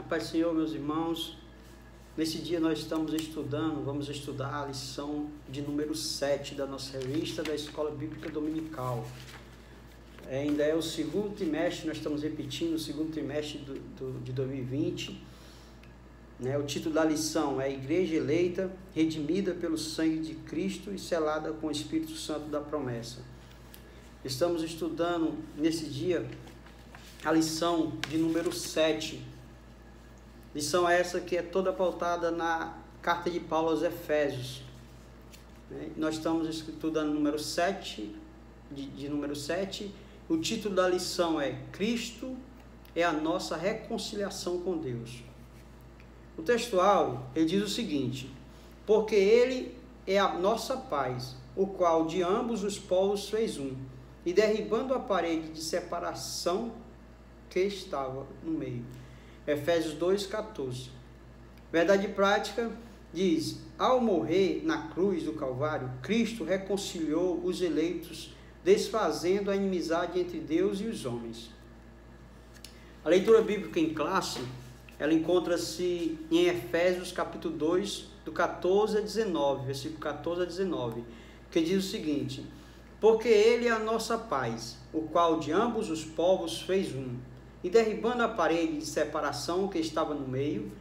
A paz do Senhor, meus irmãos. Nesse dia nós vamos estudar a lição de número 7 da nossa revista da Escola Bíblica Dominical. Ainda é o segundo trimestre, nós estamos repetindo o segundo trimestre de 2020. O título da lição é Igreja Eleita, redimida pelo sangue de Cristo e selada com o Espírito Santo da promessa. Estamos estudando nesse dia a lição de número 7. Lição essa que é toda pautada na carta de Paulo aos Efésios. Nós estamos estudando número 7, de número 7. O título da lição é Cristo é a nossa reconciliação com Deus. O textual, ele diz o seguinte: porque ele é a nossa paz, o qual de ambos os povos fez um, e derribando a parede de separação que estava no meio. Efésios 2,14. Verdade prática diz: ao morrer na cruz do Calvário, Cristo reconciliou os eleitos, desfazendo a inimizade entre Deus e os homens. A leitura bíblica em classe, ela encontra-se em Efésios capítulo 2, do 14 a 19, versículo 14 a 19, que diz o seguinte: porque ele é a nossa paz, o qual de ambos os povos fez um, e derribando a parede de separação que estava no meio,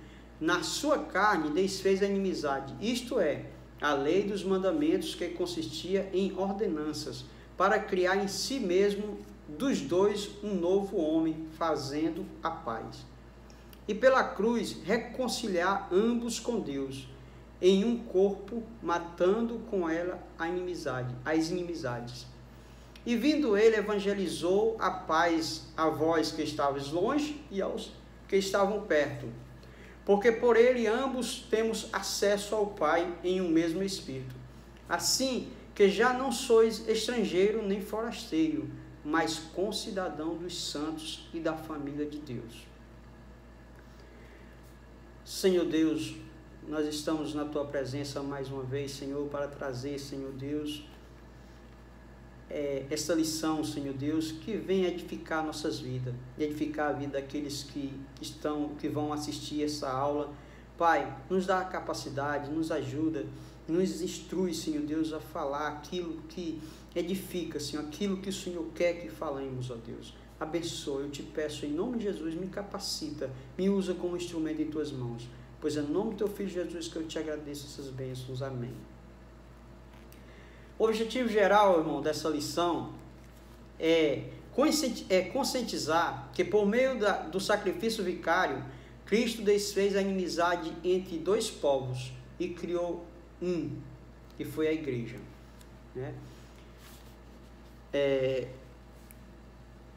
na sua carne desfez a inimizade, isto é, a lei dos mandamentos, que consistia em ordenanças, para criar em si mesmo dos dois um novo homem, fazendo a paz. E pela cruz reconciliar ambos com Deus, em um corpo, matando com ela as inimizades. E vindo ele, evangelizou a paz a vós que estavais longe e aos que estavam perto. Porque por ele ambos temos acesso ao Pai em um mesmo Espírito. Assim que já não sois estrangeiro nem forasteiro, mas concidadão dos santos e da família de Deus. Senhor Deus, nós estamos na Tua presença mais uma vez, Senhor, para trazer, Senhor Deus, esta lição, Senhor Deus, que vem edificar nossas vidas, edificar a vida daqueles que vão assistir essa aula. Pai, nos dá a capacidade, nos ajuda, nos instrui, Senhor Deus, a falar aquilo que edifica, Senhor, aquilo que o Senhor quer que falemos, ó Deus. Abençoa, eu te peço em nome de Jesus, me capacita, me usa como instrumento em Tuas mãos, pois é no nome do Teu Filho Jesus que eu te agradeço essas bênçãos. Amém. O objetivo geral, irmão, dessa lição é conscientizar que por meio do sacrifício vicário, Cristo desfez a inimizade entre dois povos e criou um, que foi a igreja.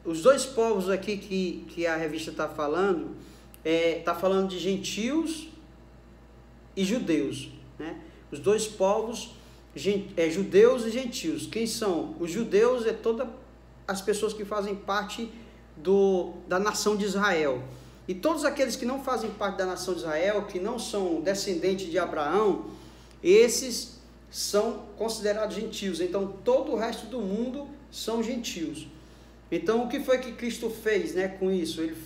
Os dois povos aqui que a revista está falando, falando de gentios e judeus. Os dois povos, judeus e gentios. Quem são? Os judeus é todas as pessoas que fazem parte da nação de Israel. E todos aqueles que não fazem parte da nação de Israel, que não são descendentes de Abraão, esses são considerados gentios. Então, todo o resto do mundo são gentios. Então, o que foi que Cristo fez, com isso? Ele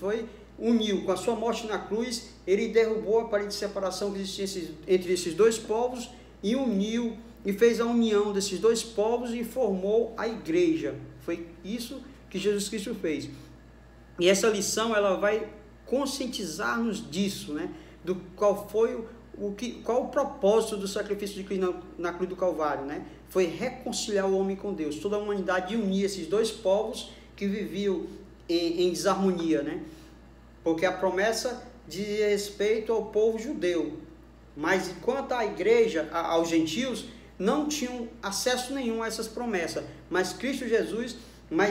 uniu, com a sua morte na cruz, ele derrubou a parede de separação que existia entre esses dois povos e uniu, e fez a união desses dois povos e formou a igreja. Foi isso que Jesus Cristo fez. E essa lição, ela vai conscientizar-nos disso, do qual o propósito do sacrifício de Cristo na cruz do Calvário, Foi reconciliar o homem com Deus, toda a humanidade, e unir esses dois povos que viviam em desarmonia, Porque a promessa diz respeito ao povo judeu, mas enquanto a igreja, aos gentios, não tinham acesso nenhum a essas promessas, mas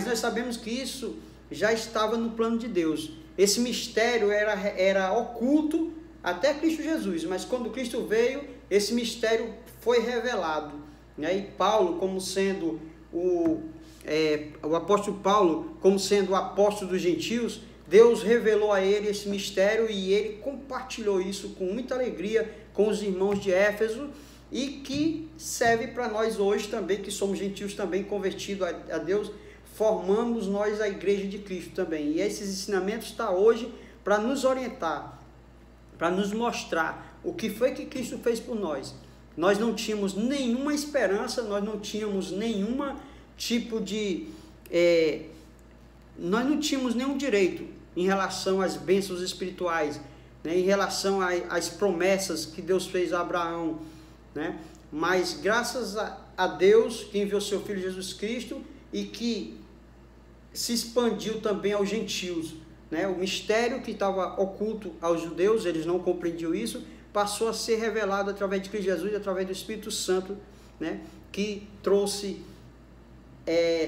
nós sabemos que isso já estava no plano de Deus. Esse mistério era oculto até Cristo Jesus, mas quando Cristo veio, esse mistério foi revelado. E Paulo, como sendo o apóstolo Paulo, como sendo o apóstolo dos gentios, Deus revelou a ele esse mistério e ele compartilhou isso com muita alegria com os irmãos de Éfeso, e que serve para nós hoje também, que somos gentios também convertidos a Deus, formamos nós a igreja de Cristo também. E esses ensinamentos estão hoje para nos orientar para nos mostrar o que foi que Cristo fez por nós. Nós não tínhamos nenhuma esperança, nós não tínhamos nenhuma tipo de... nós não tínhamos nenhum direito em relação às bênçãos espirituais, né, em relação às promessas que Deus fez a Abraão, né? Mas graças a Deus que enviou seu Filho Jesus Cristo e que se expandiu também aos gentios, né? O mistério que estava oculto aos judeus, eles não compreendiam isso, passou a ser revelado através de Cristo Jesus, através do Espírito Santo, né? Que trouxe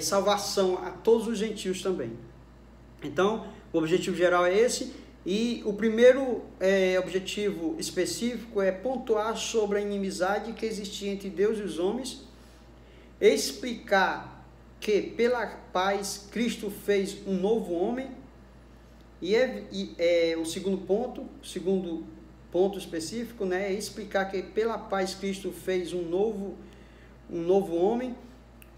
salvação a todos os gentios também. Então, o objetivo geral é esse. E o primeiro objetivo específico é pontuar sobre a inimizade que existia entre Deus e os homens, explicar que pela paz Cristo fez um novo homem, e o segundo ponto específico, né, é explicar que pela paz Cristo fez um novo homem,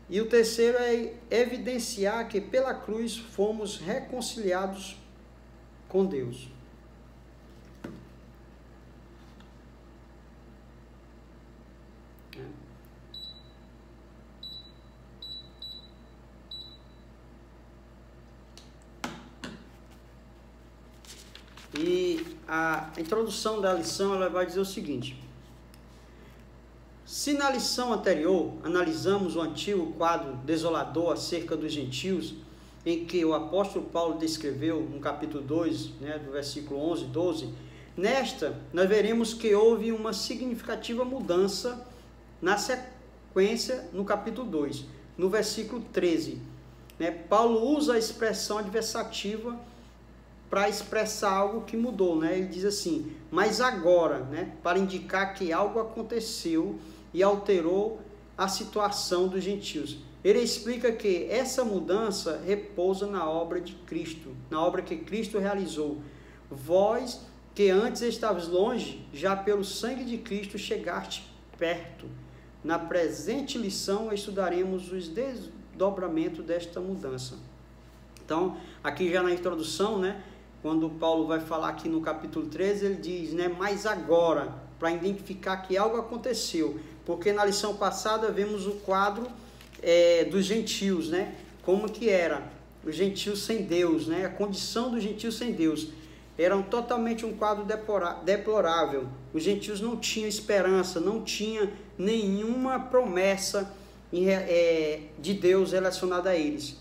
e o terceiro é evidenciar que pela cruz fomos reconciliados com Deus. E a introdução da lição ela vai dizer o seguinte: se na lição anterior analisamos o antigo quadro desolador acerca dos gentios, em que o apóstolo Paulo descreveu no capítulo 2, né, do versículo 11 e 12, nesta nós veremos que houve uma significativa mudança na sequência no capítulo 2, no versículo 13. Né, Paulo usa a expressão adversativa para expressar algo que mudou, né? Ele diz assim, mas agora, né, para indicar que algo aconteceu e alterou a situação dos gentios. Ele explica que essa mudança repousa na obra de Cristo, na obra que Cristo realizou. Vós, que antes estavas longe, já pelo sangue de Cristo chegaste perto. Na presente lição estudaremos os desdobramentos desta mudança. Então, aqui já na introdução, né, quando Paulo vai falar aqui no capítulo 13, ele diz, né, mas agora, para identificar que algo aconteceu. Porque na lição passada vemos o quadro dos gentios, né? Como que era os gentios sem Deus, né? A condição dos gentios sem Deus era totalmente um quadro deplorável. Os gentios não tinham esperança, não tinham nenhuma promessa de Deus relacionada a eles.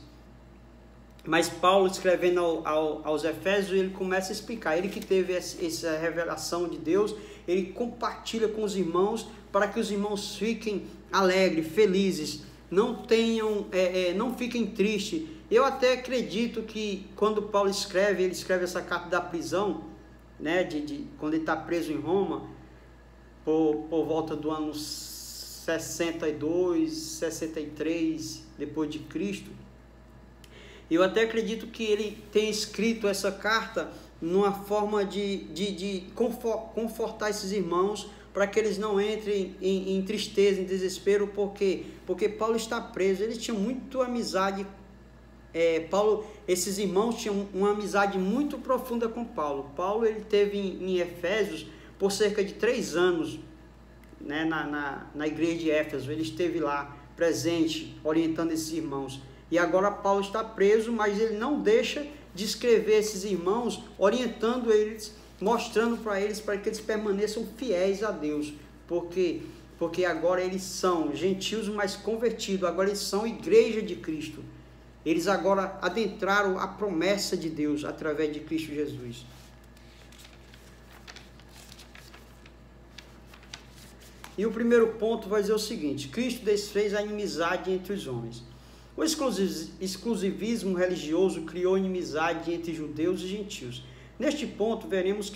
Mas Paulo, escrevendo aos Efésios, ele começa a explicar. Ele que teve essa revelação de Deus, ele compartilha com os irmãos para que os irmãos fiquem alegres, felizes, não fiquem tristes. Eu até acredito que quando Paulo escreve, ele escreve essa carta da prisão, né, quando ele está preso em Roma, por volta do ano 62, 63 depois de Cristo. Eu até acredito que ele tenha escrito essa carta numa forma de confortar esses irmãos, para que eles não entrem em tristeza, em desespero, porque Paulo está preso. Eles tinham muito amizade, esses irmãos tinham uma amizade muito profunda com Paulo. Paulo ele teve em Efésios por cerca de 3 anos, né, na igreja de Éfeso. Ele esteve lá presente, orientando esses irmãos. E agora Paulo está preso, mas ele não deixa de escrever esses irmãos, orientando eles, mostrando para eles, para que eles permaneçam fiéis a Deus, porque agora eles são gentios, mas convertidos, agora eles são igreja de Cristo. Eles agora adentraram a promessa de Deus através de Cristo Jesus. E o primeiro ponto vai dizer o seguinte: Cristo desfez a inimizade entre os homens. O exclusivismo religioso criou inimizade entre judeus e gentios. Neste ponto, veremos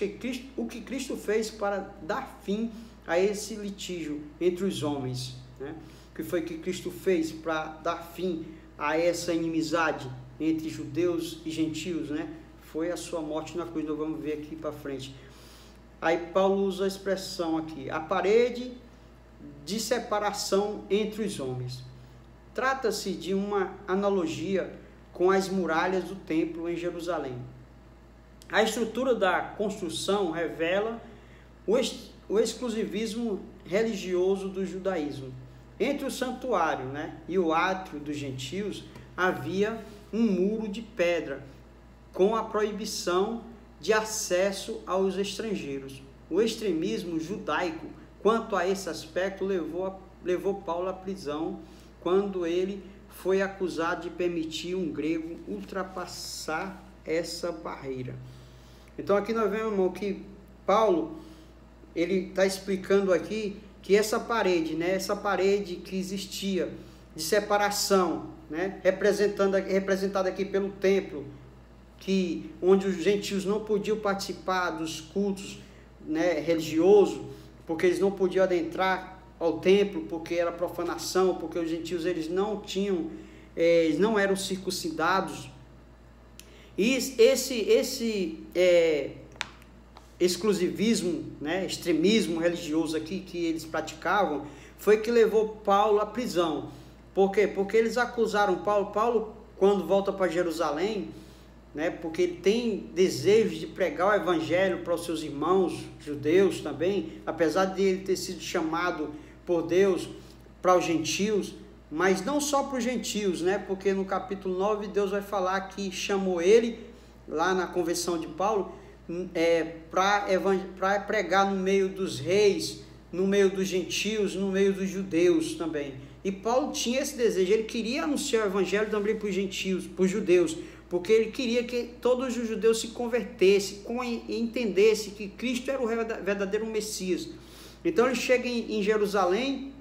o que Cristo fez para dar fim a esse litígio entre os homens. Né? O que foi que Cristo fez para dar fim a essa inimizade entre judeus e gentios? Né? Foi a sua morte na cruz. Nós vamos ver aqui para frente. Aí Paulo usa a expressão aqui, a parede de separação entre os homens. Trata-se de uma analogia com as muralhas do templo em Jerusalém. A estrutura da construção revela o exclusivismo religioso do judaísmo. Entre o santuário, né, e o átrio dos gentios havia um muro de pedra com a proibição de acesso aos estrangeiros. O extremismo judaico quanto a esse aspecto levou Paulo à prisão quando ele foi acusado de permitir um grego ultrapassar essa barreira. Então aqui nós vemos, irmão, que Paulo ele está explicando aqui que essa parede, né, essa parede que existia de separação, né, representada aqui pelo templo, onde os gentios não podiam participar dos cultos, né, religiosos, porque eles não podiam adentrar ao templo, porque era profanação, porque os gentios eles não eram circuncidados. E esse exclusivismo, né, extremismo religioso aqui que eles praticavam, foi que levou Paulo à prisão. Por quê? Porque eles acusaram Paulo quando volta para Jerusalém, né, porque ele tem desejo de pregar o evangelho para os seus irmãos judeus também, apesar de ele ter sido chamado por Deus para os gentios, mas não só para os gentios, né, porque no capítulo 9 Deus vai falar que chamou ele, lá na conversão de Paulo, para pregar no meio dos reis, no meio dos gentios, no meio dos judeus também. E Paulo tinha esse desejo, ele queria anunciar o evangelho também para os gentios, para os judeus, porque ele queria que todos os judeus se convertessem e entendessem que Cristo era o verdadeiro Messias. Então ele chega em Jerusalém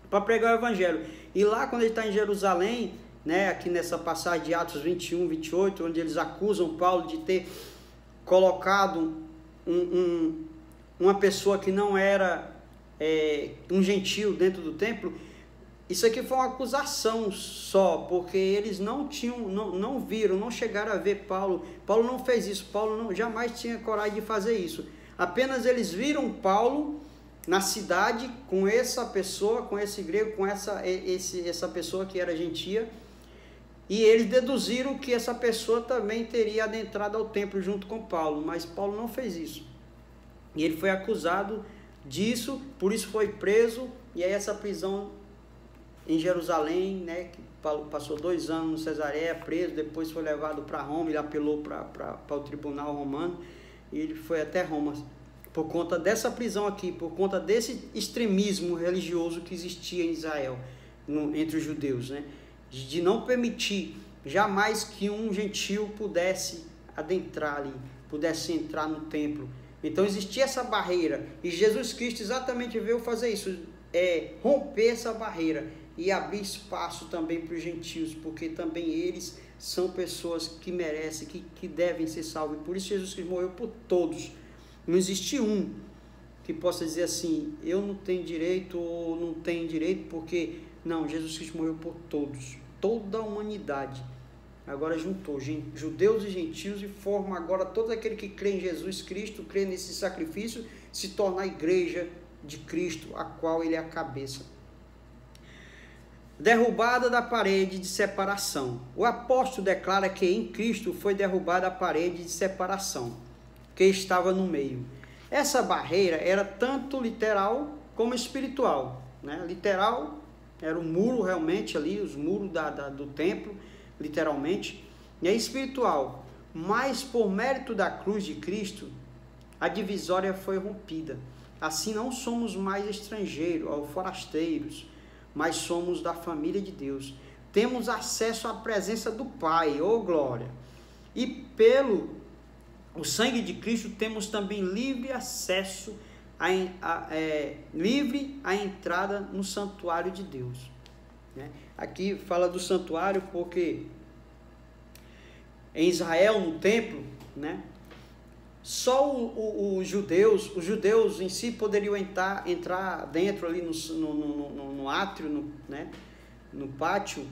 para pregar o evangelho. E lá quando ele está em Jerusalém, né, aqui nessa passagem de Atos 21, 28, onde eles acusam Paulo de ter colocado uma pessoa que não era um gentil dentro do templo. Isso aqui foi uma acusação só, porque eles não viram, não chegaram a ver Paulo. Paulo não fez isso, Paulo jamais tinha coragem de fazer isso. Apenas eles viram Paulo na cidade com essa pessoa, com esse grego, com essa pessoa que era gentia, e eles deduziram que essa pessoa também teria adentrado ao templo junto com Paulo, mas Paulo não fez isso. E ele foi acusado disso, por isso foi preso, e aí essa prisão em Jerusalém, né, que Paulo passou 2 anos no Cesareia, preso, depois foi levado para Roma, ele apelou para o tribunal romano, e ele foi até Roma, por conta dessa prisão aqui, por conta desse extremismo religioso que existia em Israel, entre os judeus, né, de não permitir jamais que um gentio pudesse adentrar ali, pudesse entrar no templo. Então existia essa barreira, e Jesus Cristo exatamente veio fazer isso, romper essa barreira e abrir espaço também para os gentios, porque também eles são pessoas que merecem, que devem ser salvos. Por isso Jesus Cristo morreu por todos. Não existe um que possa dizer assim, eu não tenho direito ou não tenho direito, porque não, Jesus Cristo morreu por todos, toda a humanidade. Agora juntou judeus e gentios e forma agora todo aquele que crê em Jesus Cristo, crê nesse sacrifício, se torna a igreja de Cristo, a qual ele é a cabeça. Derrubada da parede de separação. O apóstolo declara que em Cristo foi derrubada a parede de separação, que estava no meio. Essa barreira era tanto literal como espiritual, né? Literal era o muro realmente ali, os muros do templo, literalmente, e é espiritual. Mas por mérito da cruz de Cristo, a divisória foi rompida. Assim não somos mais estrangeiros ou forasteiros, mas somos da família de Deus. Temos acesso à presença do Pai, glória. E pelo o sangue de Cristo temos também livre acesso, livre a entrada no santuário de Deus. Né? Aqui fala do santuário porque em Israel, no templo, né, só os judeus em si poderiam entrar dentro ali no átrio, né, no pátio,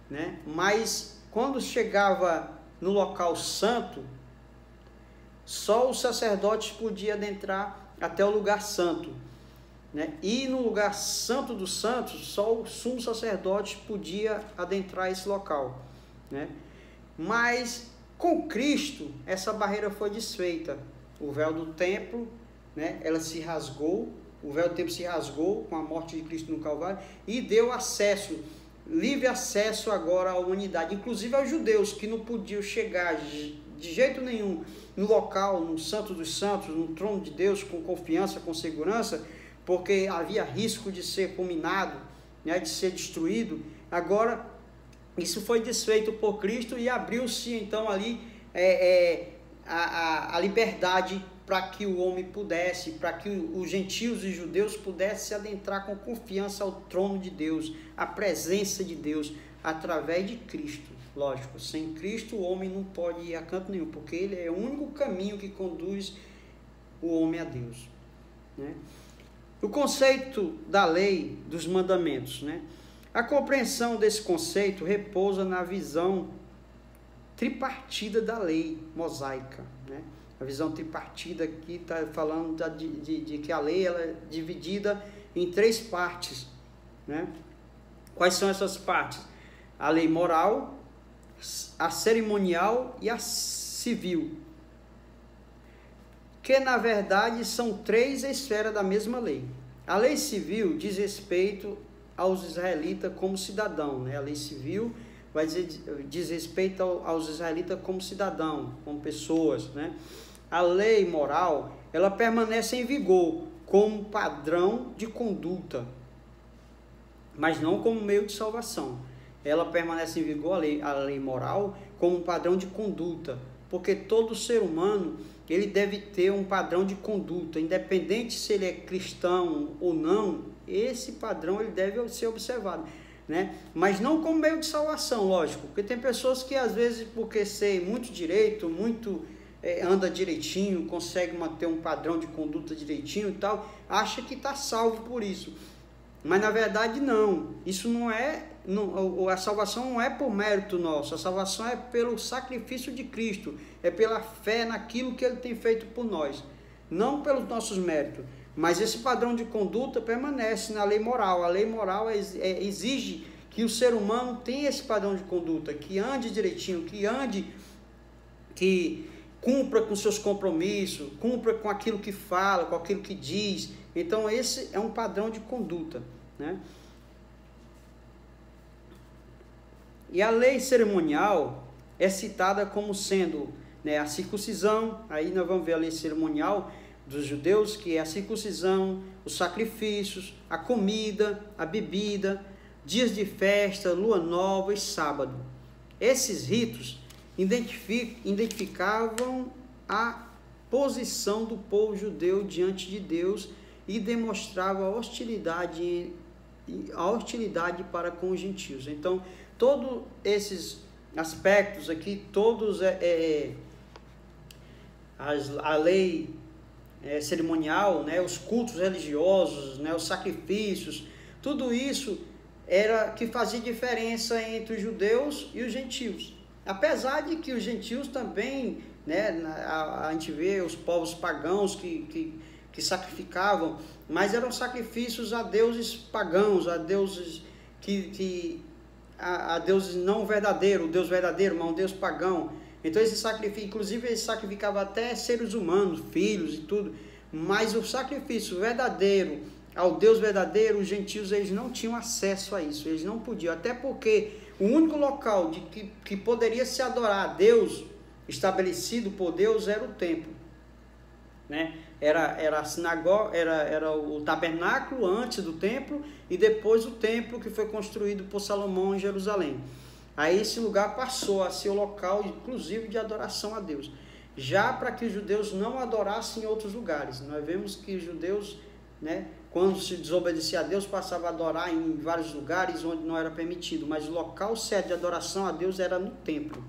né, mas quando chegava no local santo, só os sacerdotes podiam adentrar até o lugar santo, né, e no lugar santo dos santos, só o sumo sacerdote podia adentrar esse local, né, mas Com Cristo, essa barreira foi desfeita. O véu do templo, né, ela se rasgou, o véu do templo se rasgou com a morte de Cristo no Calvário e deu acesso, livre acesso agora à humanidade, inclusive aos judeus que não podiam chegar de jeito nenhum no local, no Santo dos Santos, no trono de Deus, com confiança, com segurança, porque havia risco de ser fulminado, né, de ser destruído. Agora, isso foi desfeito por Cristo e abriu-se então ali a liberdade para que o homem pudesse, para que os gentios e judeus pudessem se adentrar com confiança ao trono de Deus, à presença de Deus, através de Cristo. Lógico, sem Cristo o homem não pode ir a canto nenhum, porque ele é o único caminho que conduz o homem a Deus, né? O conceito da lei, dos mandamentos, né? A compreensão desse conceito repousa na visão tripartida da lei mosaica, né? A visão tripartida aqui está falando de que a lei ela é dividida em 3 partes, né? Quais são essas partes? A lei moral, a cerimonial e a civil, que na verdade são 3 esferas da mesma lei. A lei civil diz respeito aos israelitas como cidadão, né? A lei civil vai diz respeito aos israelitas como cidadão, como pessoas, né? A lei moral, ela permanece em vigor como padrão de conduta, mas não como meio de salvação. Ela permanece em vigor, a lei moral, como um padrão de conduta, porque todo ser humano, ele deve ter um padrão de conduta, independente se ele é cristão ou não, esse padrão ele deve ser observado, né? Mas não como meio de salvação, lógico, porque tem pessoas que às vezes, porque sei muito direito, anda direitinho, consegue manter um padrão de conduta direitinho e tal, acha que está salvo por isso. Mas na verdade não, isso não é, a salvação não é por mérito nosso, a salvação é pelo sacrifício de Cristo, é pela fé naquilo que Ele tem feito por nós, não pelos nossos méritos. Mas esse padrão de conduta permanece na lei moral. A lei moral exige que o ser humano tenha esse padrão de conduta, que ande direitinho, que cumpra com seus compromissos, cumpra com aquilo que fala, com aquilo que diz. Então esse é um padrão de conduta, né? E a lei cerimonial é citada como sendo, né, a circuncisão. Aí nós vamos ver a lei cerimonial dos judeus, que é a circuncisão, os sacrifícios, a comida, a bebida, dias de festa, lua nova e sábado. Esses ritos identificavam a posição do povo judeu diante de Deus e demonstravam a hostilidade para com os gentios. Então, todos esses aspectos aqui, todos a lei cerimonial, né, os cultos religiosos, né, os sacrifícios, tudo isso era que fazia diferença entre os judeus e os gentios. Apesar de que os gentios também, né, a gente vê os povos pagãos que sacrificavam, mas eram sacrifícios a deuses pagãos, a deuses a deuses não verdadeiro, o Deus verdadeiro, mas um Deus pagão. Então esse sacrifício, inclusive eles sacrificavam até seres humanos, filhos e tudo, mas o sacrifício verdadeiro ao Deus verdadeiro, os gentios eles não tinham acesso a isso, eles não podiam, até porque o único local que poderia se adorar a Deus, estabelecido por Deus, era o templo, né? Era a sinagoga, era o tabernáculo antes do templo e depois o templo que foi construído por Salomão em Jerusalém. Aí esse lugar passou a ser o local, inclusive, de adoração a Deus. Já para que os judeus não adorassem em outros lugares. Nós vemos que os judeus, né, quando se desobedecia a Deus, passavam a adorar em vários lugares onde não era permitido. Mas o local certo de adoração a Deus era no templo,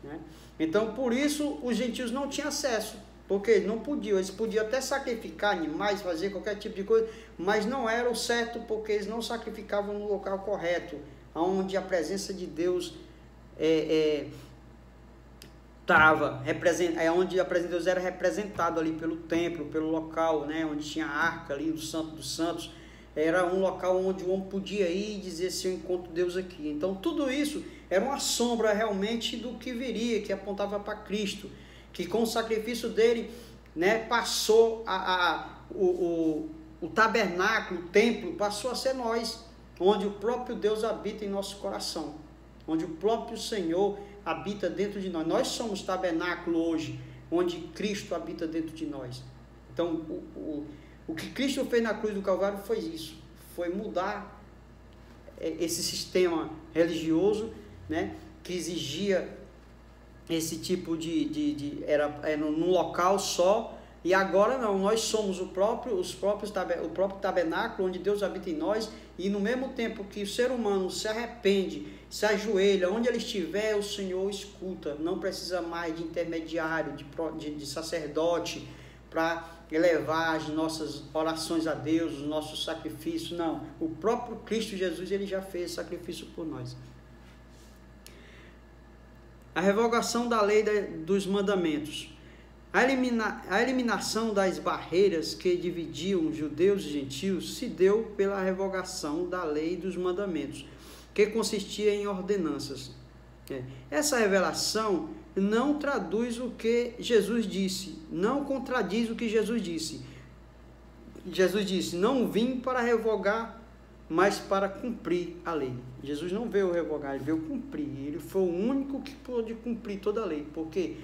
né? Então, por isso, os gentios não tinham acesso. Porque eles não podiam. Eles podiam até sacrificar animais, fazer qualquer tipo de coisa, mas não era o certo, porque eles não sacrificavam no local correto, onde a presença de Deus estava, onde a presença de Deus era representada ali pelo templo, pelo local, né, onde tinha a arca ali, o Santo dos Santos. Era um local onde o homem podia ir e dizer assim: eu encontro Deus aqui. Então tudo isso era uma sombra realmente do que viria, que apontava para Cristo, que com o sacrifício dele, né, passou o tabernáculo, o templo, passou a ser nós, onde o próprio Deus habita em nosso coração, onde o próprio Senhor habita dentro de nós. Nós somos tabernáculo hoje, onde Cristo habita dentro de nós. Então, o que Cristo fez na cruz do Calvário foi isso, foi mudar esse sistema religioso, né, que exigia esse tipo era num local só, e agora não, nós somos o próprio tabernáculo onde Deus habita em nós, e no mesmo tempo que o ser humano se arrepende, se ajoelha, onde ele estiver, o Senhor escuta, não precisa mais de intermediário, de sacerdote, para elevar as nossas orações a Deus, os nossos sacrifícios, não, o próprio Cristo Jesus, ele já fez sacrifício por nós. A revogação da lei dos mandamentos. A eliminação das barreiras que dividiam judeus e gentios se deu pela revogação da lei dos mandamentos, que consistia em ordenanças. Essa revelação não traduz o que Jesus disse, não contradiz o que Jesus disse. Jesus disse, não vim para revogar, mas para cumprir a lei. Jesus não veio revogar, ele veio cumprir. Ele foi o único que pôde cumprir toda a lei. Por quê?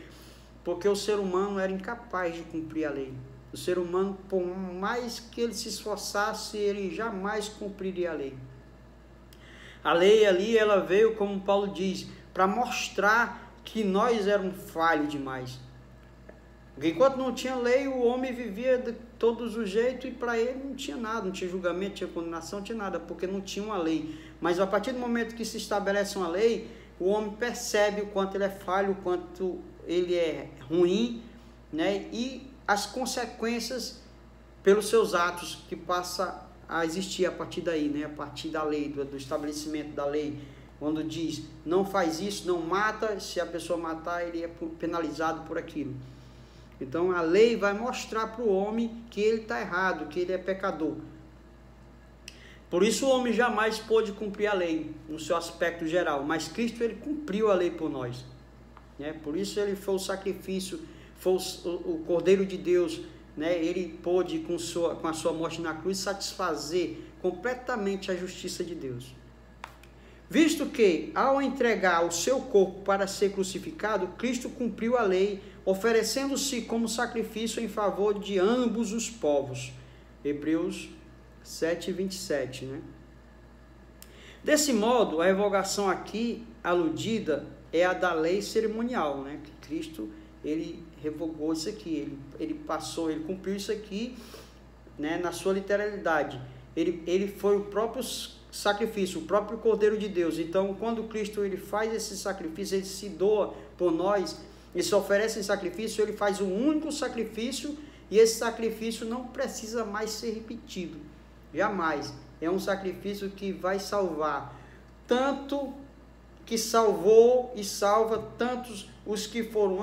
Porque o ser humano era incapaz de cumprir a lei. O ser humano, por mais que ele se esforçasse, ele jamais cumpriria a lei. A lei ali, ela veio, como Paulo diz, para mostrar que nós éramos falhos demais. Enquanto não tinha lei, o homem vivia de todos os jeitos, e para ele não tinha nada, não tinha julgamento, não tinha condenação, não tinha nada, porque não tinha uma lei. Mas a partir do momento que se estabelece uma lei, o homem percebe o quanto ele é falho, o quanto ele é ruim, né? E as consequências pelos seus atos que passa a existir a partir daí, né? A partir da lei, do estabelecimento da lei, quando diz, não faz isso, não mata, se a pessoa matar, ele é penalizado por aquilo. Então a lei vai mostrar para o homem que ele está errado, que ele é pecador. Por isso o homem jamais pôde cumprir a lei no seu aspecto geral, mas Cristo, ele cumpriu a lei por nós, né? Por isso ele foi o sacrifício, foi o Cordeiro de Deus, né? Ele pôde com a sua morte na cruz satisfazer completamente a justiça de Deus. Visto que, ao entregar o seu corpo para ser crucificado, Cristo cumpriu a lei, oferecendo-se como sacrifício em favor de ambos os povos. Hebreus 7:27, né? Desse modo, a revogação aqui aludida é a da lei cerimonial, né? Que Cristo, ele revogou isso aqui, ele cumpriu isso aqui, né? Na sua literalidade. Ele foi o próprio sacrifício, o próprio Cordeiro de Deus. Então, quando Cristo, ele faz esse sacrifício, ele se doa por nós, ele se oferece em sacrifício, ele faz um único sacrifício, e esse sacrifício não precisa mais ser repetido, jamais. É um sacrifício que vai salvar, tanto que salvou e salva tantos os que foram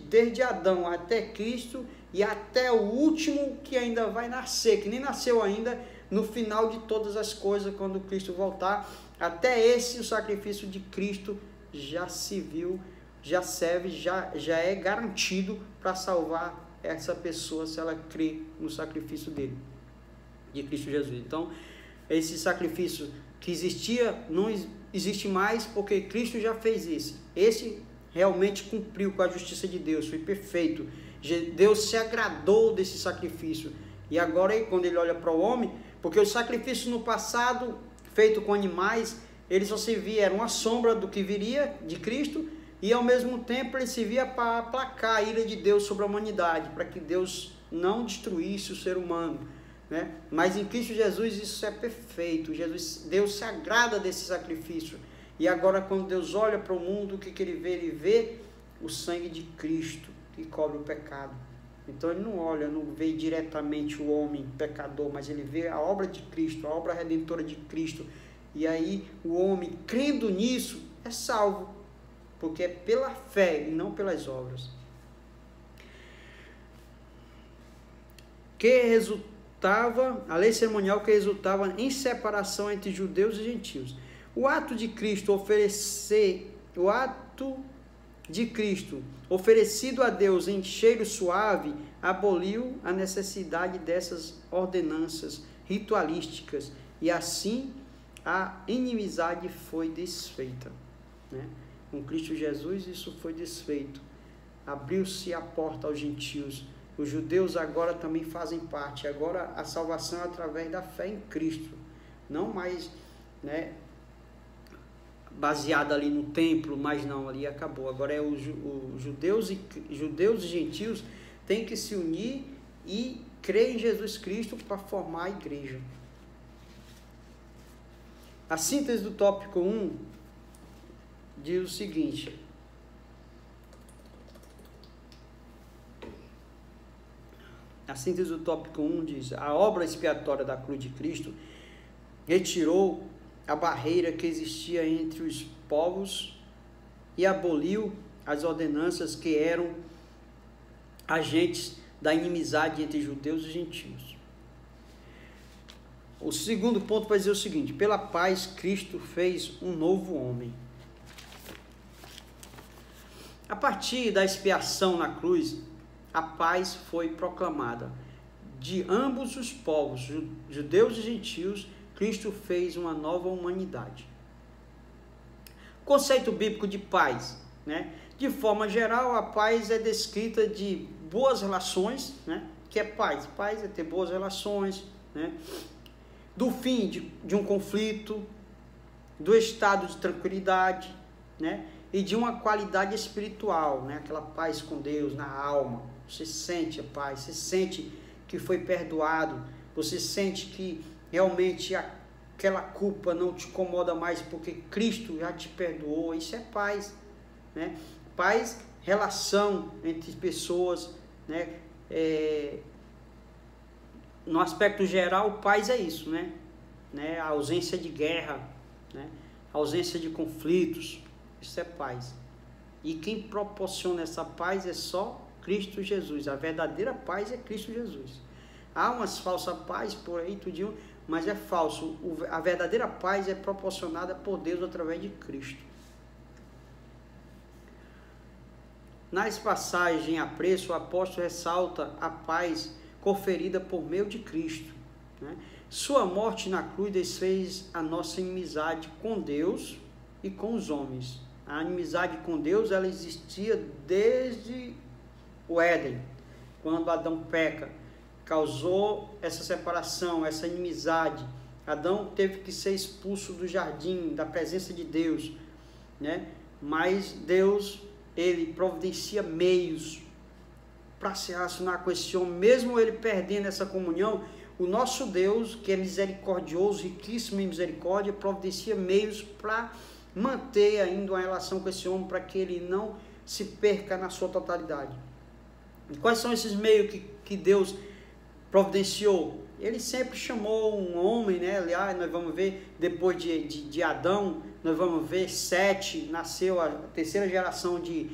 desde Adão até Cristo, e até o último que ainda vai nascer, que nem nasceu ainda, no final de todas as coisas, quando Cristo voltar, até esse, o sacrifício de Cristo já se viu, já serve, já é garantido para salvar essa pessoa, se ela crê no sacrifício dele, de Cristo Jesus. Então, esse sacrifício que existia, não existe mais, porque Cristo já fez esse. Esse realmente cumpriu com a justiça de Deus, foi perfeito. Deus se agradou desse sacrifício. E agora, quando ele olha para o homem, porque os sacrifícios no passado, feito com animais, eles só serviam, era uma sombra do que viria de Cristo, e ao mesmo tempo ele servia para aplacar a ira de Deus sobre a humanidade, para que Deus não destruísse o ser humano, né? Mas em Cristo Jesus isso é perfeito. Deus se agrada desse sacrifício. E agora, quando Deus olha para o mundo, o que ele vê? Ele vê o sangue de Cristo que cobre o pecado. Então ele não olha, não vê diretamente o homem pecador, mas ele vê a obra de Cristo, a obra redentora de Cristo. E aí o homem, crendo nisso, é salvo, porque é pela fé e não pelas obras. A lei cerimonial que resultava em separação entre judeus e gentios. O ato de Cristo oferecido a Deus em cheiro suave aboliu a necessidade dessas ordenanças ritualísticas e assim a inimizade foi desfeita, né? Com Cristo Jesus isso foi desfeito. Abriu-se a porta aos gentios. Os judeus agora também fazem parte. Agora a salvação é através da fé em Cristo. Não mais, né, baseada ali no templo, mas não, ali acabou. Agora é os judeus e gentios têm que se unir e crer em Jesus Cristo para formar a igreja. A síntese do tópico 1 diz o seguinte: a síntese do tópico 1 diz: a obra expiatória da cruz de Cristo retirou a barreira que existia entre os povos e aboliu as ordenanças que eram agentes da inimizade entre judeus e gentios. O segundo ponto vai dizer o seguinte: pela paz Cristo fez um novo homem. A partir da expiação na cruz, a paz foi proclamada. De ambos os povos, judeus e gentios, Cristo fez uma nova humanidade. Conceito bíblico de paz, né? De forma geral, a paz é descrita de boas relações, né? Que é paz. Paz é ter boas relações, né? Do fim de um conflito, do estado de tranquilidade, né? E de uma qualidade espiritual, né? Aquela paz com Deus na alma. Você sente a paz, você sente que foi perdoado, você sente que realmente aquela culpa não te incomoda mais porque Cristo já te perdoou. Isso é paz, né? Paz, relação entre pessoas, né? No aspecto geral, paz é isso, né? A ausência de guerra, né? A ausência de conflitos, isso é paz. E quem proporciona essa paz é só Cristo Jesus. A verdadeira paz é Cristo Jesus. Há umas falsas paz por aí, tudinho, mas é falso. A verdadeira paz é proporcionada por Deus através de Cristo. Nas passagens em apreço, o apóstolo ressalta a paz conferida por meio de Cristo, né? Sua morte na cruz desfez a nossa inimizade com Deus e com os homens. A inimizade com Deus, ela existia desde o Éden, quando Adão peca, causou essa separação, essa inimizade. Adão teve que ser expulso do jardim, da presença de Deus, né? Mas Deus, ele providencia meios para se relacionar com esse homem, mesmo ele perdendo essa comunhão. O nosso Deus, que é misericordioso, riquíssimo em misericórdia, providencia meios para manter ainda uma relação com esse homem, para que ele não se perca na sua totalidade. E quais são esses meios que Deus providenciou? Ele sempre chamou um homem, né? Aliás, nós vamos ver, depois de Adão, nós vamos ver Sete, nasceu a terceira geração de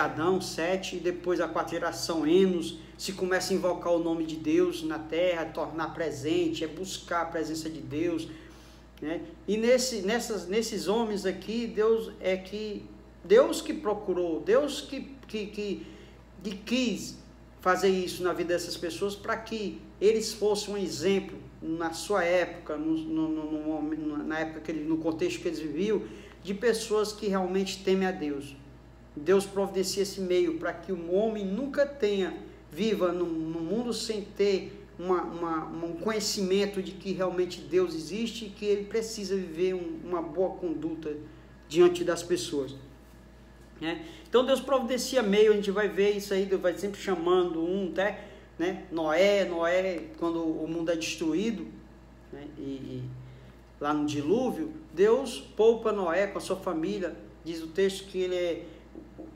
Adão, Sete, e depois a quarta geração, Enos. Se começa a invocar o nome de Deus na terra, tornar presente, é buscar a presença de Deus, né? E nesses homens aqui, Deus que procurou, Deus que quis fazer isso na vida dessas pessoas, para que eles fossem um exemplo na sua época, na época no contexto que eles viviam, de pessoas que realmente temem a Deus. Deus providencia esse meio para que o homem nunca viva no mundo sem ter um conhecimento de que realmente Deus existe e que ele precisa viver uma boa conduta diante das pessoas, né? Então Deus providencia meio, a gente vai ver isso aí, Deus vai sempre chamando até, né? Noé, quando o mundo é destruído, né? E lá no dilúvio, Deus poupa Noé com a sua família. Diz o texto que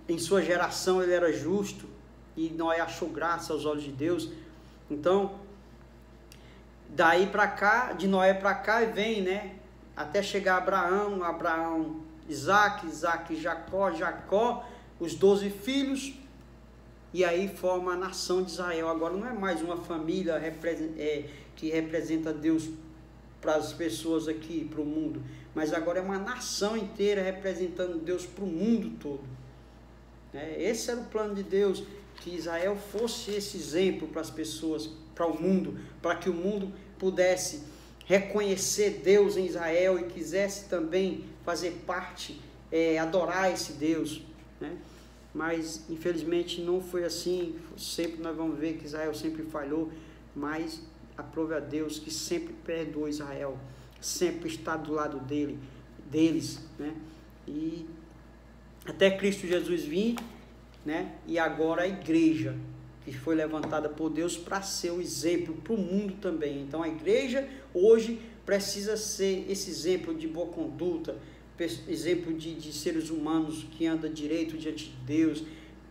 em sua geração ele era justo, e Noé achou graça aos olhos de Deus. Então, daí para cá, de Noé para cá, vem, né? Até chegar Abraão, Isaac, Jacó, os 12 filhos, e aí forma a nação de Israel. Agora não é mais uma família que representa Deus para as pessoas aqui, para o mundo, mas agora é uma nação inteira representando Deus para o mundo todo. Esse era o plano de Deus, que Israel fosse esse exemplo para as pessoas, para o mundo, para que o mundo pudesse reconhecer Deus em Israel e quisesse também fazer parte, adorar esse Deus, né? Mas infelizmente não foi assim. Sempre nós vamos ver que Israel sempre falhou, mas aprove a Deus que sempre perdoou Israel, sempre está do lado deles, né? E até Cristo Jesus vir, né? E agora a igreja, que foi levantada por Deus para ser o exemplo para o mundo também. Então a igreja hoje precisa ser esse exemplo de boa conduta, exemplo de seres humanos que andam direito diante de Deus,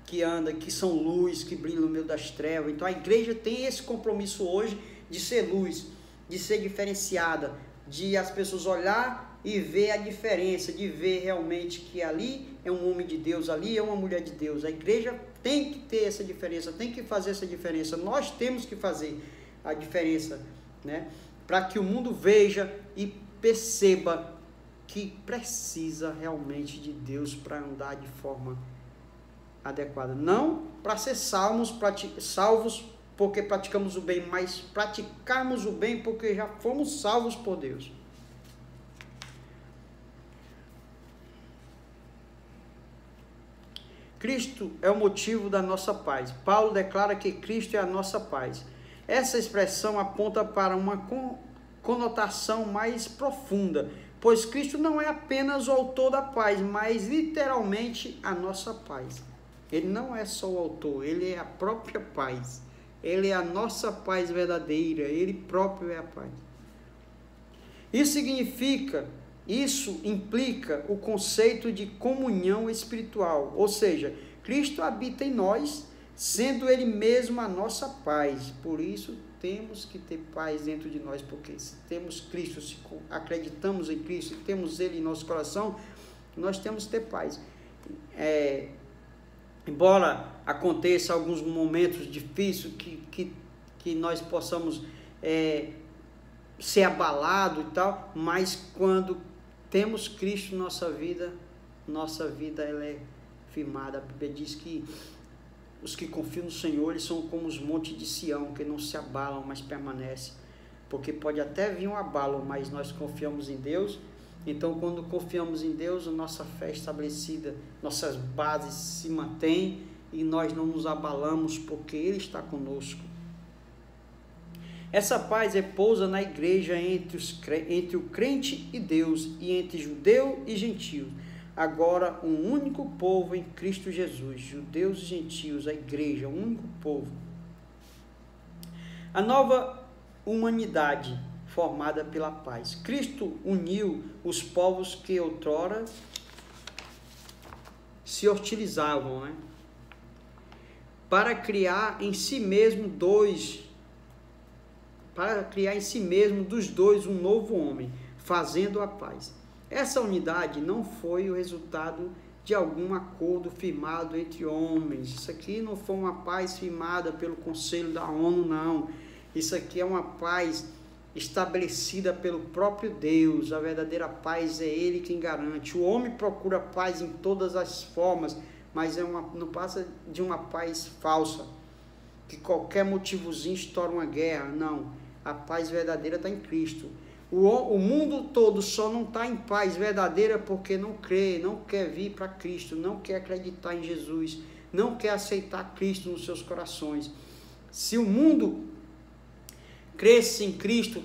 que são luz, que brilham no meio das trevas. Então a igreja tem esse compromisso hoje de ser luz, de ser diferenciada, de as pessoas olhar e ver a diferença, de ver realmente que ali é um homem de Deus, ali é uma mulher de Deus. A igreja tem que ter essa diferença, tem que fazer essa diferença. Nós temos que fazer a diferença, né? Para que o mundo veja e perceba que precisa realmente de Deus para andar de forma adequada. Não para ser salvos porque praticamos o bem, mas praticarmos o bem porque já fomos salvos por Deus. Cristo é o motivo da nossa paz. Paulo declara que Cristo é a nossa paz. Essa expressão aponta para uma conotação mais profunda, pois Cristo não é apenas o autor da paz, mas literalmente a nossa paz. Ele não é só o autor, ele é a própria paz. Ele é a nossa paz verdadeira, ele próprio é a paz. Isso implica o conceito de comunhão espiritual, ou seja, Cristo habita em nós, sendo Ele mesmo a nossa paz. Por isso temos que ter paz dentro de nós, porque se temos Cristo, se acreditamos em Cristo, se temos Ele em nosso coração, nós temos que ter paz. Embora aconteça alguns momentos difíceis que nós possamos ser abalados e tal, mas quando temos Cristo em nossa vida ela é firmada. A Bíblia diz que os que confiam no Senhor, eles são como os montes de Sião, que não se abalam, mas permanecem. Porque pode até vir um abalo, mas nós confiamos em Deus. Então, quando confiamos em Deus, a nossa fé é estabelecida, nossas bases se mantêm e nós não nos abalamos, porque Ele está conosco. Essa paz repousa na igreja entre o crente e Deus, e entre judeu e gentio. Agora, um único povo em Cristo Jesus, judeus e gentios, a igreja, um único povo. A nova humanidade formada pela paz. Cristo uniu os povos que outrora se hostilizavam, né? Para criar em si mesmo dos dois um novo homem, fazendo a paz. Essa unidade não foi o resultado de algum acordo firmado entre homens. Isso aqui não foi uma paz firmada pelo Conselho da ONU, não. Isso aqui é uma paz estabelecida pelo próprio Deus. A verdadeira paz é Ele quem garante. O homem procura paz em todas as formas, mas não passa de uma paz falsa, que qualquer motivozinho estoura uma guerra. Não, a paz verdadeira está em Cristo. O mundo todo só não está em paz verdadeira porque não crê, não quer vir para Cristo, não quer acreditar em Jesus, não quer aceitar Cristo nos seus corações. Se o mundo cresce em Cristo,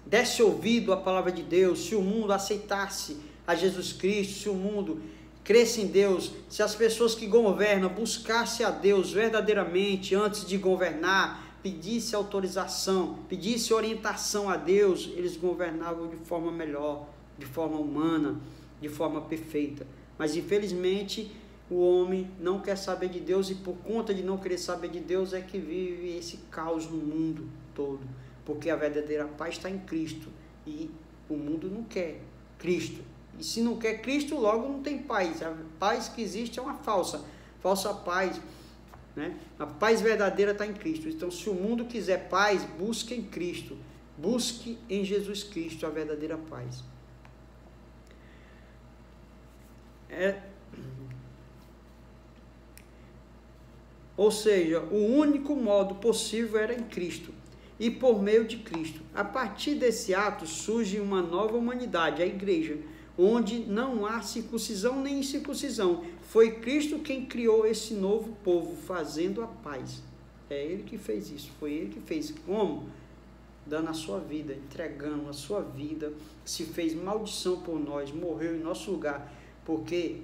desse ouvido à palavra de Deus, se o mundo aceitasse a Jesus Cristo, se o mundo cresce em Deus, se as pessoas que governam buscassem a Deus verdadeiramente antes de governar, pedisse autorização, pedisse orientação a Deus, eles governavam de forma melhor, de forma humana, de forma perfeita. Mas infelizmente o homem não quer saber de Deus, e por conta de não querer saber de Deus é que vive esse caos no mundo todo, porque a verdadeira paz está em Cristo e o mundo não quer Cristo. E se não quer Cristo, logo não tem paz. A paz que existe é uma falsa paz, né? A paz verdadeira está em Cristo. Então, se o mundo quiser paz, busque em Cristo. Busque em Jesus Cristo a verdadeira paz. Ou seja, o único modo possível era em Cristo e por meio de Cristo. A partir desse ato surge uma nova humanidade, a igreja, onde não há circuncisão nem incircuncisão. Foi Cristo quem criou esse novo povo, fazendo a paz. É Ele que fez isso, foi Ele que fez. Como? Dando a sua vida, entregando a sua vida, se fez maldição por nós, morreu em nosso lugar, porque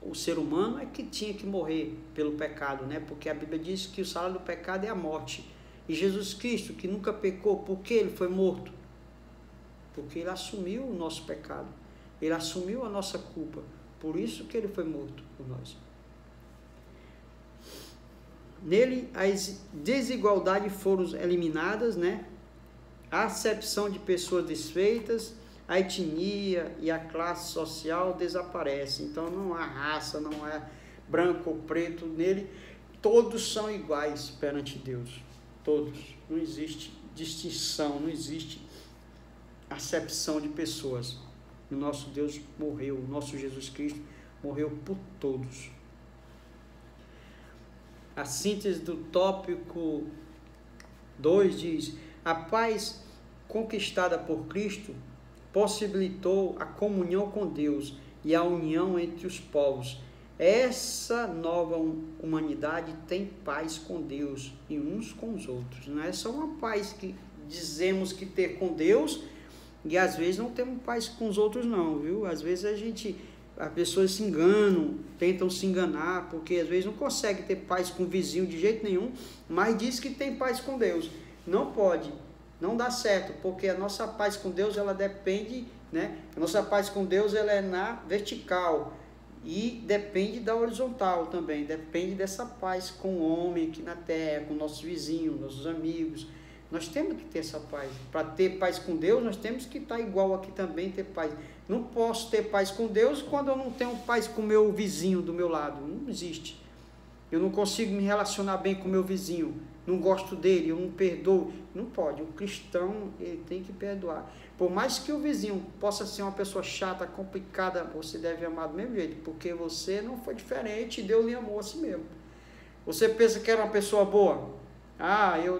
o ser humano é que tinha que morrer pelo pecado, né? Porque a Bíblia diz que o salário do pecado é a morte. E Jesus Cristo, que nunca pecou, por que ele foi morto? Porque ele assumiu o nosso pecado, ele assumiu a nossa culpa, por isso que ele foi morto por nós. Nele as desigualdades foram eliminadas, né? A acepção de pessoas desfeitas, a etnia e a classe social desaparecem. Então não há raça, não há branco ou preto nele, todos são iguais perante Deus, todos. Não existe distinção, não existe acepção de pessoas. O nosso Deus morreu, o nosso Jesus Cristo morreu por todos. A síntese do tópico 2 diz: a paz conquistada por Cristo possibilitou a comunhão com Deus e a união entre os povos. Essa nova humanidade tem paz com Deus e uns com os outros. Não é só uma paz que dizemos que ter com Deus e às vezes não temos paz com os outros não, viu? Às vezes as pessoas se enganam, tentam se enganar, porque às vezes não consegue ter paz com o vizinho de jeito nenhum, mas diz que tem paz com Deus. Não pode, não dá certo, porque a nossa paz com Deus, ela depende, né? A nossa paz com Deus, ela é na vertical e depende da horizontal também, depende dessa paz com o homem aqui na terra, com nossos vizinhos, nossos amigos. Nós temos que ter essa paz. Para ter paz com Deus, nós temos que estar igual aqui também, ter paz. Não posso ter paz com Deus quando eu não tenho paz com o meu vizinho do meu lado. Não existe. Eu não consigo me relacionar bem com o meu vizinho. Não gosto dele, eu não perdoo. Não pode. O cristão, ele tem que perdoar. Por mais que o vizinho possa ser uma pessoa chata, complicada, você deve amar do mesmo jeito, porque você não foi diferente e Deus lhe amou assim mesmo. Você pensa que era uma pessoa boa?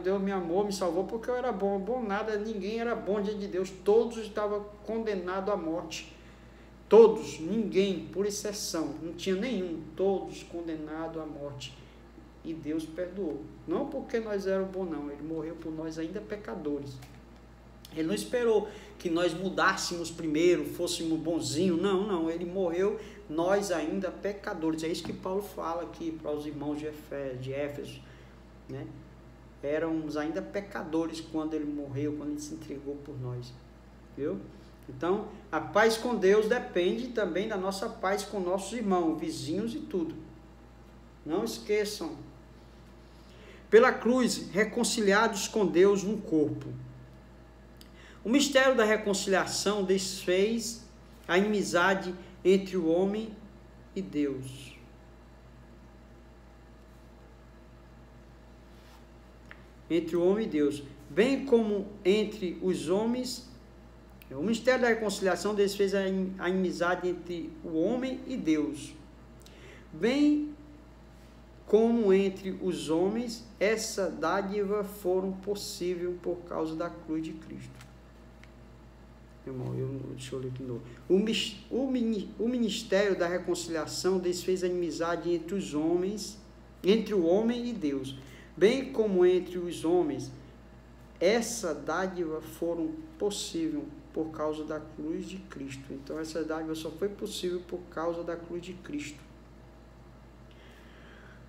Deus me amou, me salvou porque eu era bom. Bom nada, ninguém era bom diante de Deus. Todos estavam condenados à morte. Todos, ninguém, por exceção, não tinha nenhum. Todos condenados à morte. E Deus perdoou. Não porque nós éramos bons, não. Ele morreu por nós ainda pecadores. Ele não esperou que nós mudássemos primeiro, fôssemos bonzinhos. Não. Ele morreu nós ainda pecadores. É isso que Paulo fala aqui para os irmãos de Éfeso, né? Éramos ainda pecadores quando ele morreu, quando ele se entregou por nós, viu? Então, a paz com Deus depende também da nossa paz com nossos irmãos, vizinhos e tudo. Não esqueçam. Pela cruz, reconciliados com Deus no corpo. O mistério da reconciliação desfez a inimizade entre o homem e Deus. Entre o homem e Deus, bem como entre os homens. O mistério da reconciliação desfez a inimizade entre o homem e Deus. Bem como entre os homens, essa dádiva foram possível por causa da cruz de Cristo. Irmão, deixa eu ler de novo. O ministério da reconciliação desfez a inimizade entre os homens, entre o homem e Deus. Bem como entre os homens, essa dádiva foram possível por causa da cruz de Cristo. Então, essa dádiva só foi possível por causa da cruz de Cristo.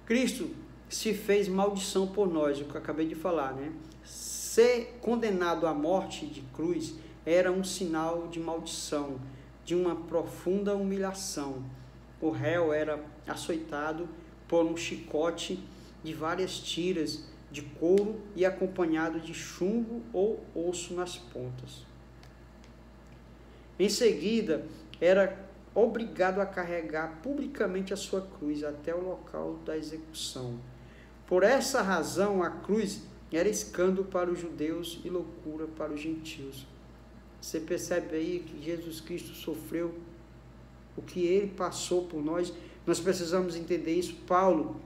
Cristo se fez maldição por nós, o que eu acabei de falar, né? Ser condenado à morte de cruz era um sinal de maldição, de uma profunda humilhação. O réu era açoitado por um chicote de várias tiras de couro e acompanhado de chumbo ou osso nas pontas. Em seguida, era obrigado a carregar publicamente a sua cruz até o local da execução. Por essa razão, a cruz era escândalo para os judeus e loucura para os gentios. Você percebe aí que Jesus Cristo sofreu o que ele passou por nós. Nós precisamos entender isso. Paulo,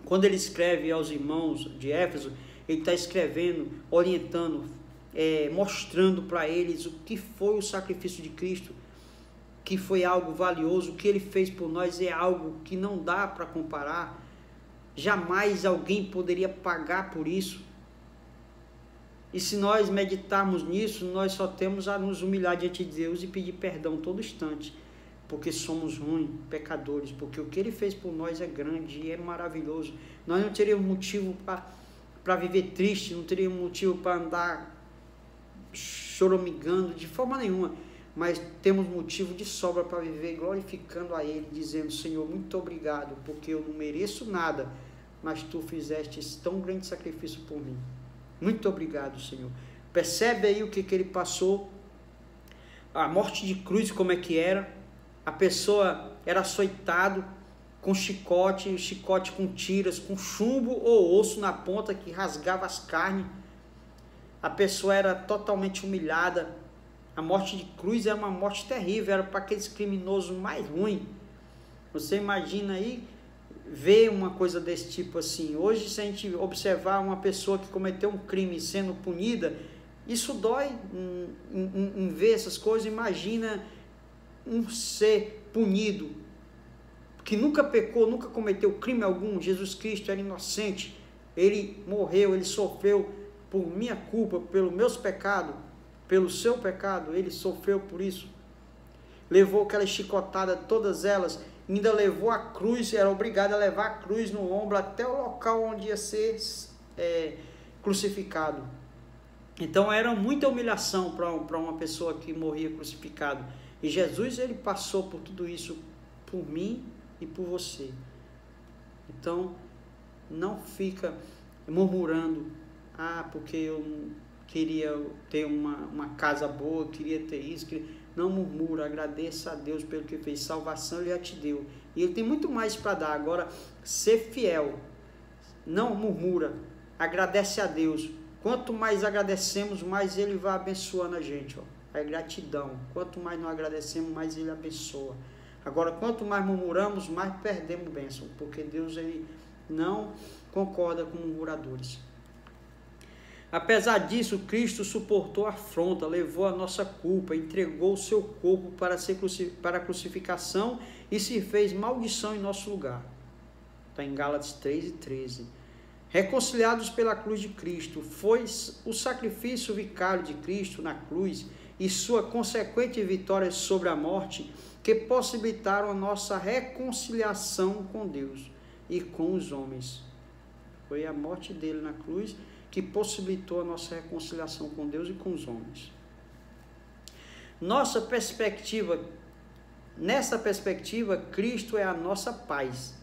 quando ele escreve aos irmãos de Éfeso, ele está escrevendo, orientando, mostrando para eles o que foi o sacrifício de Cristo, que foi algo valioso. O que ele fez por nós é algo que não dá para comparar. Jamais alguém poderia pagar por isso. E se nós meditarmos nisso, nós só temos a nos humilhar diante de Deus e pedir perdão todo instante, porque somos ruins, pecadores, porque o que ele fez por nós é grande e é maravilhoso. Nós não teríamos motivo para viver triste, não teríamos motivo para andar choramingando de forma nenhuma, mas temos motivo de sobra para viver glorificando a Ele, dizendo: Senhor, muito obrigado, porque eu não mereço nada, mas Tu fizeste esse tão grande sacrifício por mim. Muito obrigado, Senhor. Percebe aí o que Ele passou, a morte de cruz, como é que era. A pessoa era açoitado com chicote com tiras, com chumbo ou osso na ponta que rasgava as carnes. A pessoa era totalmente humilhada. A morte de cruz era uma morte terrível, era para aqueles criminosos mais ruins. Você imagina aí ver uma coisa desse tipo assim. Hoje, se a gente observar uma pessoa que cometeu um crime sendo punida, isso dói em ver essas coisas. Imagina um ser punido, que nunca pecou, nunca cometeu crime algum. Jesus Cristo era inocente, Ele morreu, Ele sofreu por minha culpa, pelos meus pecados, pelo seu pecado, Ele sofreu por isso. Levou aquelas chicotadas, todas elas, ainda levou a cruz, era obrigado a levar a cruz no ombro até o local onde ia ser crucificado. Então era muita humilhação para uma pessoa que morria crucificado. E Jesus, Ele passou por tudo isso por mim e por você. Então, não fica murmurando: porque eu queria ter uma casa boa, queria ter isso. Não murmura, agradeça a Deus pelo que fez. Salvação Ele já te deu. E Ele tem muito mais para dar. Agora, ser fiel. Não murmura, agradece a Deus. Quanto mais agradecemos, mais Ele vai abençoando a gente. É gratidão. Quanto mais nós agradecemos, mais Ele abençoa. Agora, quanto mais murmuramos, mais perdemos bênção, porque Deus, Ele não concorda com murmuradores. Apesar disso, Cristo suportou a afronta, levou a nossa culpa, entregou o seu corpo para a crucificação e se fez maldição em nosso lugar. Está em Gálatas 3:13. Reconciliados pela cruz de Cristo, foi o sacrifício vicário de Cristo na cruz e sua consequente vitória sobre a morte que possibilitaram a nossa reconciliação com Deus e com os homens. Foi a morte dele na cruz que possibilitou a nossa reconciliação com Deus e com os homens. Nessa perspectiva, Cristo é a nossa paz,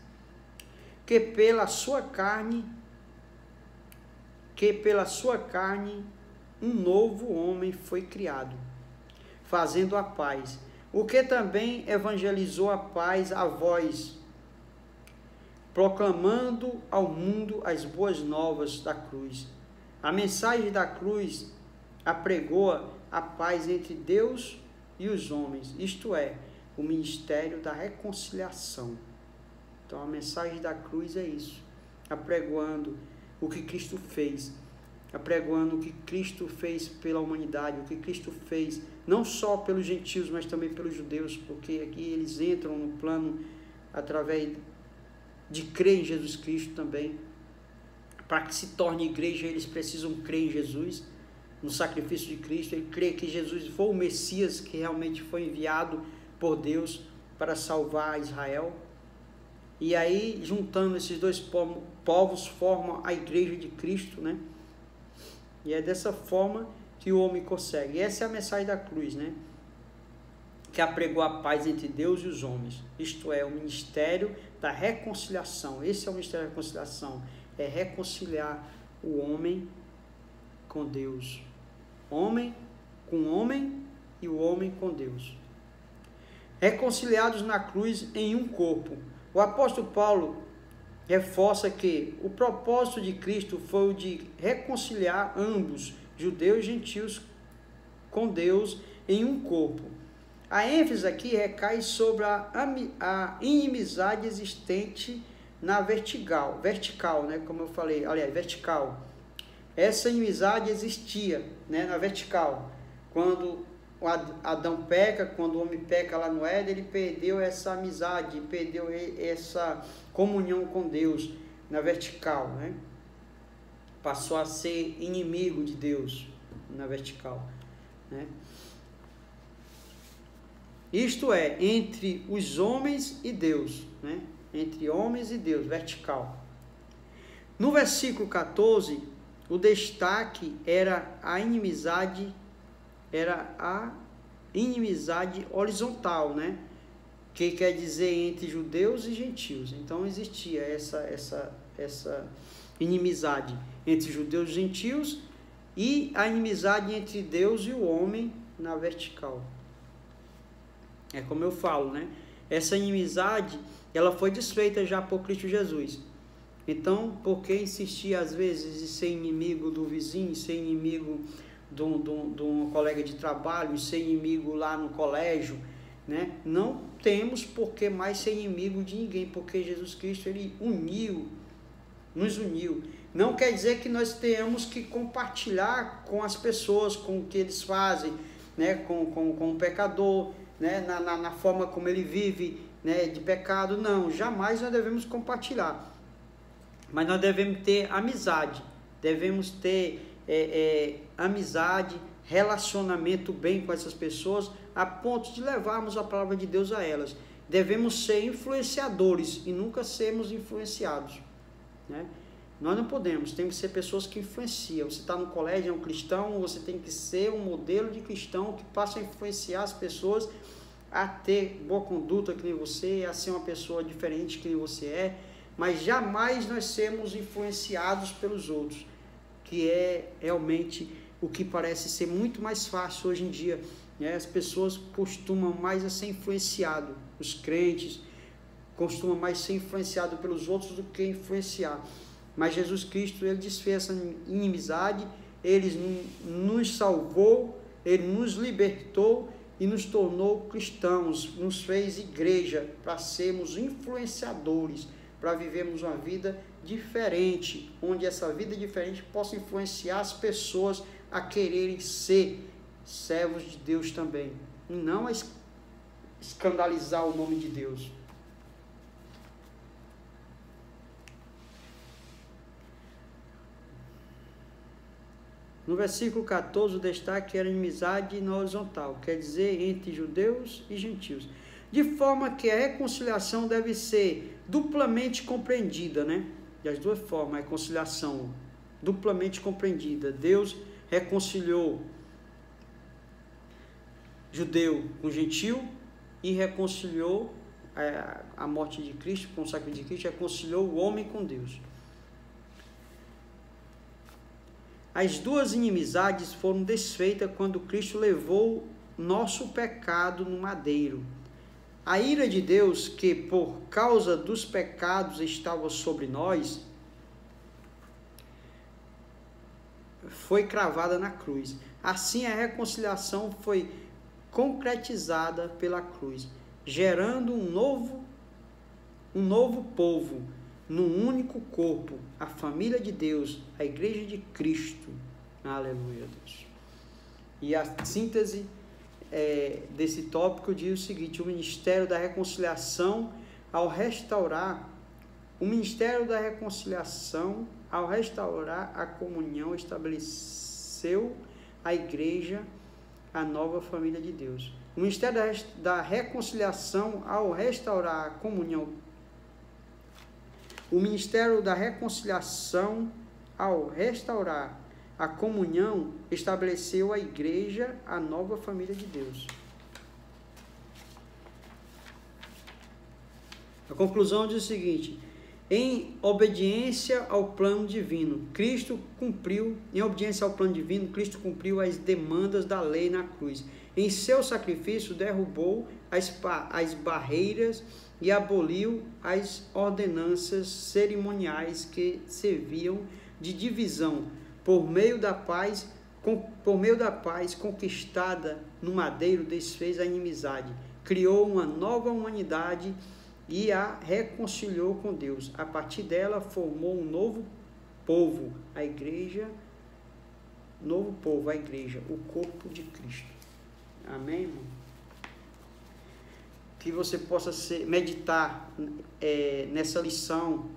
que pela sua carne um novo homem foi criado, fazendo a paz, o que também evangelizou a paz a vós, proclamando ao mundo as boas novas da cruz. A mensagem da cruz apregoa a paz entre Deus e os homens, isto é, o ministério da reconciliação. Então a mensagem da cruz é isso, apregoando o que Cristo fez, apregoando o que Cristo fez pela humanidade, o que Cristo fez não só pelos gentios, mas também pelos judeus, porque aqui eles entram no plano através de crer em Jesus Cristo também. Para que se torne igreja, eles precisam crer em Jesus, no sacrifício de Cristo. Ele crê que Jesus foi o Messias que realmente foi enviado por Deus para salvar Israel. E aí, juntando esses dois povos, formam a igreja de Cristo, né? E é dessa forma que o homem consegue. E essa é a mensagem da cruz, né? Que apregou a paz entre Deus e os homens. Isto é, o ministério da reconciliação. Esse é o ministério da reconciliação. É reconciliar o homem com Deus. Homem com homem e o homem com Deus. Reconciliados na cruz em um corpo. O apóstolo Paulo, reforça que o propósito de Cristo foi o de reconciliar ambos, judeus e gentios, com Deus em um corpo. A ênfase aqui recai sobre a inimizade existente na vertical, né, como eu falei, aliás, vertical. Essa inimizade existia, né, na vertical. Quando Adão peca, quando o homem peca lá no Éden, ele perdeu essa amizade, perdeu essa comunhão com Deus na vertical, né? Passou a ser inimigo de Deus na vertical, né? Isto é, entre os homens e Deus, né? Entre homens e Deus, vertical. No versículo 14, o destaque era a inimizade horizontal, né? Que quer dizer entre judeus e gentios. Então existia essa inimizade entre judeus e gentios e a inimizade entre Deus e o homem na vertical. É como eu falo, né? Essa inimizade, ela foi desfeita já por Cristo Jesus. Então, por que insistir às vezes em ser inimigo do vizinho, ser inimigo de um colega de trabalho, ser inimigo lá no colégio, né? Não temos por que mais ser inimigo de ninguém, porque Jesus Cristo, ele nos uniu. Não quer dizer que nós tenhamos que compartilhar com as pessoas, com o que eles fazem, né? com o pecador, né? na forma como ele vive, né? De pecado. Não, jamais nós devemos compartilhar. Mas nós devemos ter amizade, devemos ter amizade, relacionamento bem com essas pessoas, a ponto de levarmos a palavra de Deus a elas. Devemos ser influenciadores e nunca sermos influenciados, né? Nós não podemos, temos que ser pessoas que influenciam. Você está no colégio, é um cristão, você tem que ser um modelo de cristão que passa a influenciar as pessoas a ter boa conduta que nem você, a ser uma pessoa diferente que nem você é, mas jamais nós sermos influenciados pelos outros, que é realmente o que parece ser muito mais fácil hoje em dia, né? As pessoas costumam mais a ser influenciado, os crentes costumam mais ser influenciado pelos outros do que influenciar. Mas Jesus Cristo, ele desfez essa inimizade, ele nos salvou, ele nos libertou e nos tornou cristãos, nos fez igreja para sermos influenciadores, para vivermos uma vida diferente, onde essa vida diferente possa influenciar as pessoas a quererem ser servos de Deus também, e não a escandalizar o nome de Deus. No versículo 14, o destaque era inimizade na horizontal, quer dizer, entre judeus e gentios. De forma que a reconciliação deve ser duplamente compreendida, né? Das duas formas, a reconciliação duplamente compreendida. Deus reconciliou judeu com gentil e reconciliou a morte de Cristo, com o sacrifício de Cristo, reconciliou o homem com Deus. As duas inimizades foram desfeitas quando Cristo levou nosso pecado no madeiro. A ira de Deus, que por causa dos pecados estava sobre nós, foi cravada na cruz. Assim, a reconciliação foi concretizada pela cruz, gerando um novo povo, num único corpo, a família de Deus, a igreja de Cristo. Aleluia, Deus. E a síntese desse tópico diz o seguinte: o ministério da reconciliação ao restaurar a comunhão, estabeleceu a igreja, a nova família de Deus. O ministério da reconciliação ao restaurar a comunhão, o ministério da reconciliação ao restaurar a comunhão estabeleceu a igreja, a nova família de Deus. A conclusão diz o seguinte: em obediência ao plano divino, Cristo cumpriu as demandas da lei na cruz. Em seu sacrifício derrubou as barreiras e aboliu as ordenanças cerimoniais que serviam de divisão por meio da paz conquistada no madeiro, desfez a inimizade, criou uma nova humanidade e a reconciliou com Deus. A partir dela formou um novo povo, a igreja, o corpo de Cristo. Amém, irmão? Que você possa meditar nessa lição.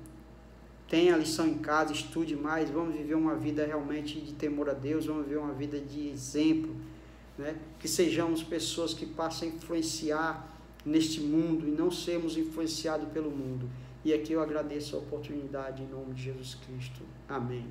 Tenha a lição em casa, estude mais. Vamos viver uma vida realmente de temor a Deus. Vamos viver uma vida de exemplo, né? Que sejamos pessoas que passem a influenciar neste mundo e não sermos influenciados pelo mundo. E aqui eu agradeço a oportunidade em nome de Jesus Cristo. Amém.